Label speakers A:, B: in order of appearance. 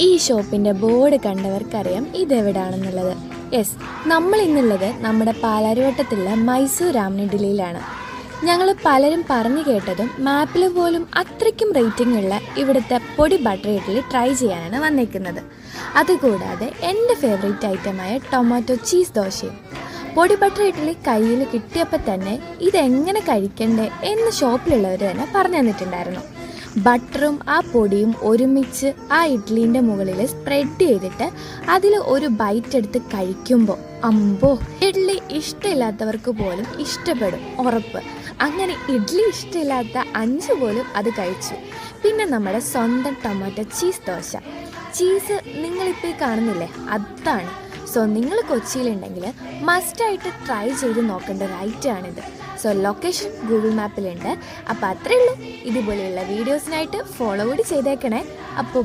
A: ഈ ഷോപ്പിൻ്റെ board കണ്ടവർക്കറിയാം ഇതെവിടാണെന്നുള്ളത്. Yes, നമ്മൾ ഇന്നുള്ളത് നമ്മുടെ പാലാരിവട്ടത്തുള്ള മൈസൂർ രാമൻ ഇഡ്ഡലിയിലാണ്. ഞങ്ങൾ പലരും പറഞ്ഞു കേട്ടതും മാപ്പിൽ പോലും അത്രയ്ക്കും റേറ്റിംഗ് ഉള്ള ഇവിടുത്തെ പൊടി ബട്ടർ ഇഡ്ഡലി ട്രൈ ചെയ്യാനാണ് വന്നേക്കുന്നത്. അതുകൂടാതെ എൻ്റെ ഫേവറേറ്റ് ഐറ്റമായ ടൊമാറ്റോ ചീസ് ദോശയും. പൊടി ബട്ടർ ഇഡ്ഡലി കയ്യിൽ കിട്ടിയപ്പോൾ തന്നെ ഇതെങ്ങനെ കഴിക്കണ്ടേ എന്ന് ഷോപ്പിലുള്ളവർ തന്നെ പറഞ്ഞു തന്നിട്ടുണ്ടായിരുന്നു. ബട്ടറും ആ പൊടിയും ഒരുമിച്ച് ആ ഇഡ്ഡലീൻ്റെ മുകളിൽ സ്പ്രെഡ് ചെയ്തിട്ട് അതിൽ ഒരു ബൈറ്റ് എടുത്ത് കഴിക്കുമ്പോൾ അമ്പോ, ഇഡ്ഡലി ഇഷ്ടമില്ലാത്തവർക്ക് പോലും ഇഷ്ടപ്പെടും, ഉറപ്പ്. അങ്ങനെ ഇഡ്ഡലി ഇഷ്ടമില്ലാത്ത 5 പോലും അത് കഴിച്ചു. പിന്നെ നമ്മുടെ സ്വന്തം ടൊമാറ്റോ ചീസ് ദോശ. ചീസ് നിങ്ങളിപ്പോൾ കാണുന്നില്ലേ, അതാണ്. സോ നിങ്ങൾ കൊച്ചിയിലുണ്ടെങ്കിൽ മസ്റ്റായിട്ട് ട്രൈ ചെയ്ത് നോക്കേണ്ട ഒരു ഐറ്റമാണിത്. സോ ലൊക്കേഷൻ ഗൂഗിൾ മാപ്പിലുണ്ട്. അപ്പോൾ അത്രയേ ഉള്ളൂ. ഇതുപോലെയുള്ള വീഡിയോസിനായിട്ട് ഫോളോ കൂടി ചെയ്തേക്കണേ. അപ്പോൾ